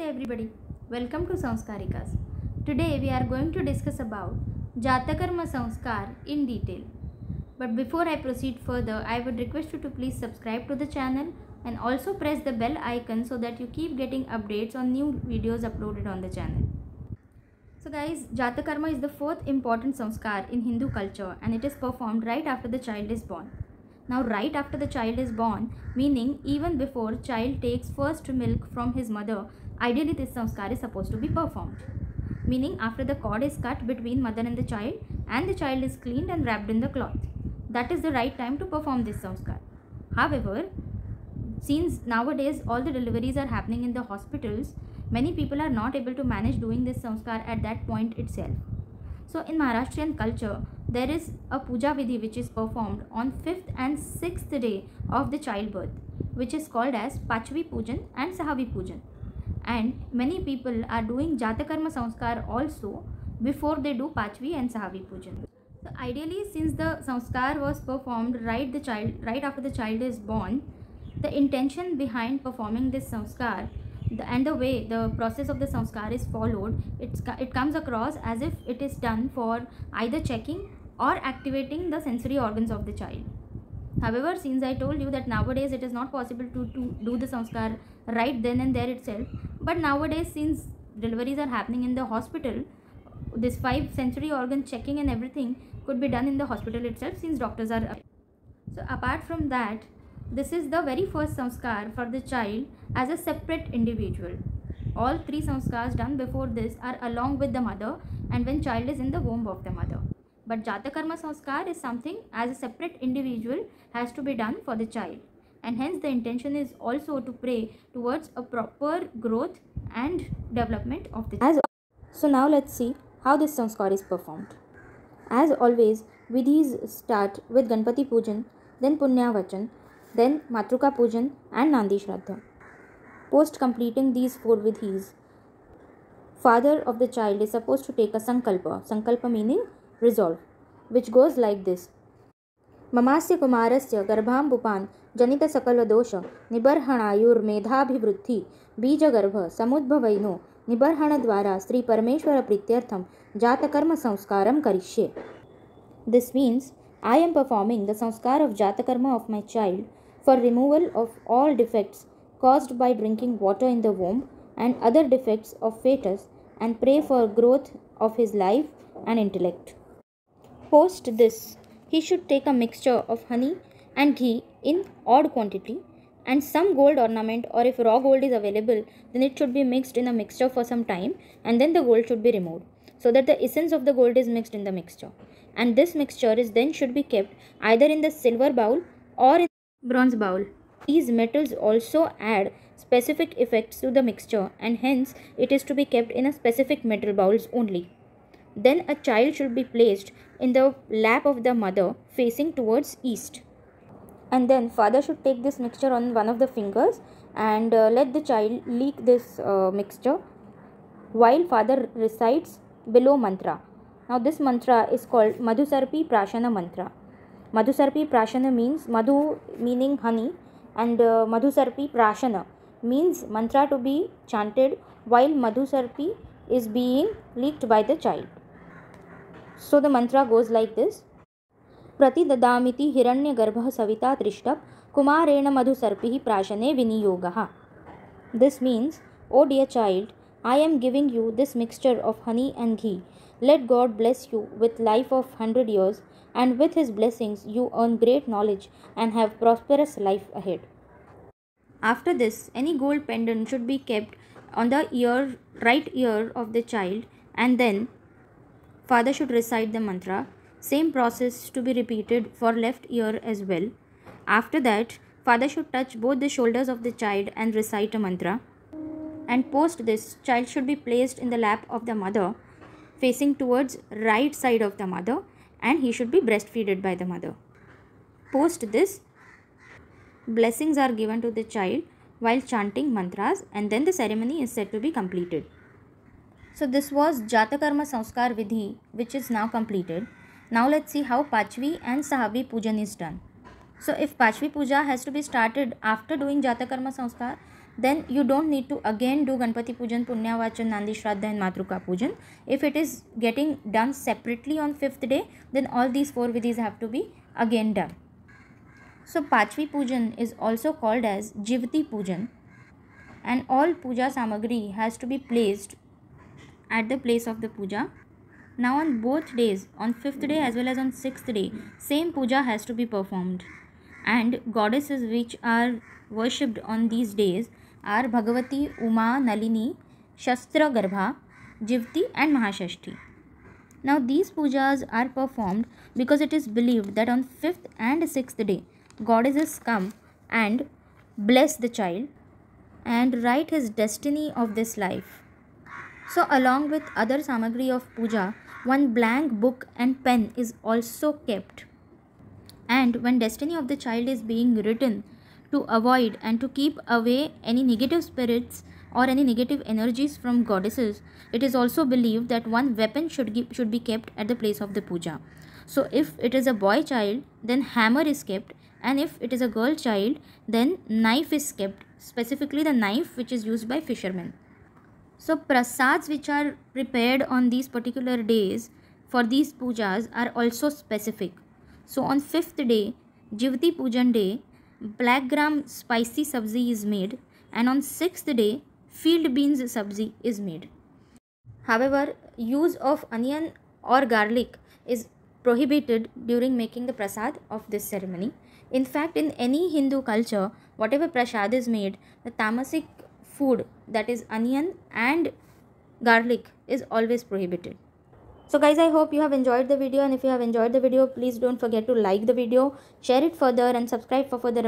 everybody, welcome to Sanskarikas. Today we are going to discuss about Jatakarma Sanskar in detail. But before I proceed further, I would request you to please subscribe to the channel and also press the bell icon so that you keep getting updates on new videos uploaded on the channel. So guys, Jatakarma is the fourth important Sanskar in Hindu culture and it is performed right after the child is born. Now right after the child is born, meaning even before child takes first milk from his mother, ideally this sanskar is supposed to be performed. Meaning after the cord is cut between mother and the child is cleaned and wrapped in the cloth. That is the right time to perform this sanskar. However, since nowadays all the deliveries are happening in the hospitals, many people are not able to manage doing this sanskar at that point itself. So in Maharashtrian culture, there is a puja vidhi which is performed on 5th and 6th day of the childbirth, which is called as Pachvi Pujan and Sahavi Pujan. And many people are doing Jatakarma Sanskar also before they do Pachvi and Sahavi Pujan. So ideally, since the sanskar was performed right after the child is born, the intention behind performing this sanskar and the way the process of the sanskar is followed, it comes across as if it is done for either checking or activating the sensory organs of the child. However, since I told you that nowadays it is not possible to do the sanskar right then and there itself, but nowadays since deliveries are happening in the hospital, this 5 sensory organ checking and everything could be done in the hospital itself since doctors are available. So apart from that, this is the very first sanskar for the child as a separate individual. All 3 sanskars done before this are along with the mother and when child is in the womb of the mother. But Jatakarma sanskar is something as a separate individual has to be done for the child. And hence the intention is also to pray towards a proper growth and development of the child. So now let's see how this sanskar is performed. As always, vidhis start with Ganpati Pujan, then Punya Vachan, then Matruka Pujan and Nandi Shraddha. Post completing these 4 vidhis, father of the child is supposed to take a sankalpa meaning resolve, which goes like this. Mamasya kumarasya garbham bupan janita sakala dosha nibarhanayur medhabhivruddhi bija garbha samudbhavaino nibarhana dwara Sri Parameshwara prityartham Jatakarma sanskaram karishye. This means I am performing the sanskar of Jatakarma of my child for removal of all defects caused by drinking water in the womb and other defects of fetus and pray for growth of his life and intellect. Post this, he should take a mixture of honey and ghee in odd quantity and some gold ornament, or if raw gold is available, then it should be mixed in a mixture for some time and then the gold should be removed so that the essence of the gold is mixed in the mixture. And this mixture is then should be kept either in the silver bowl or in bronze bowl. These metals also add specific effects to the mixture and hence it is to be kept in a specific metal bowls only. Then a child should be placed in the lap of the mother facing towards east. And then father should take this mixture on one of the fingers and let the child leak this mixture while father recites below mantra. Now this mantra is called Madhusarpi Prashana mantra. Madhusarpi Prashana means Madhu meaning honey and Madhusarpi Prashana means mantra to be chanted while Madhusarpi is being leaked by the child. So the mantra goes like this. Prati dadamiti hiranya garbha savita trishtap kumarena madhusarpihi prashane viniyogaha. This means, O dear child, I am giving you this mixture of honey and ghee. Let God bless you with life of 100 years and with his blessings you earn great knowledge and have prosperous life ahead. After this, any gold pendant should be kept on the right ear of the child and then father should recite the mantra. Same process to be repeated for left ear as well. After that, father should touch both the shoulders of the child and recite a mantra. And post this, child should be placed in the lap of the mother facing towards right side of the mother and he should be breastfeeded by the mother. Post this, blessings are given to the child while chanting mantras and then the ceremony is said to be completed. So this was Jatakarma Sanskar Vidhi which is now completed. Now let's see how Pachvi and Sahavi Pujan is done. So if Pachvi Puja has to be started after doing Jatakarma Sanskar, then you don't need to again do Ganpati Pujan, Punya Vachan, Nandi Shraddha and Matruka Pujan. If it is getting done separately on 5th day, then all these 4 vidhis have to be again done. So Pachvi Pujan is also called as Jivti Pujan, and all puja samagri has to be placed at the place of the puja. Now on both days, on 5th day as well as on 6th day, same puja has to be performed. And goddesses which are worshipped on these days are Bhagavati, Uma, Nalini, Shastra Garbha, Jivti and Mahashashti. Now these pujas are performed because it is believed that on 5th and 6th day, goddesses come and bless the child and write his destiny of this life. So along with other samagri of puja, one blank book and pen is also kept. And when destiny of the child is being written, to avoid and to keep away any negative spirits or any negative energies from goddesses, it is also believed that one weapon should be kept at the place of the puja. So if it is a boy child, then hammer is kept, and if it is a girl child, then knife is kept, specifically the knife which is used by fishermen. So prasads which are prepared on these particular days for these pujas are also specific. So on 5th day, Jivati Pujan day, black gram spicy sabzi is made, and on 6th day, field beans sabzi is made. However, use of onion or garlic is prohibited during making the prasad of this ceremony. In fact, in any Hindu culture, whatever prasad is made, the tamasic food, that is onion and garlic, is always prohibited. So guys, I hope you have enjoyed the video, and if you have enjoyed the video, please don't forget to like the video, share it further and subscribe for further updates.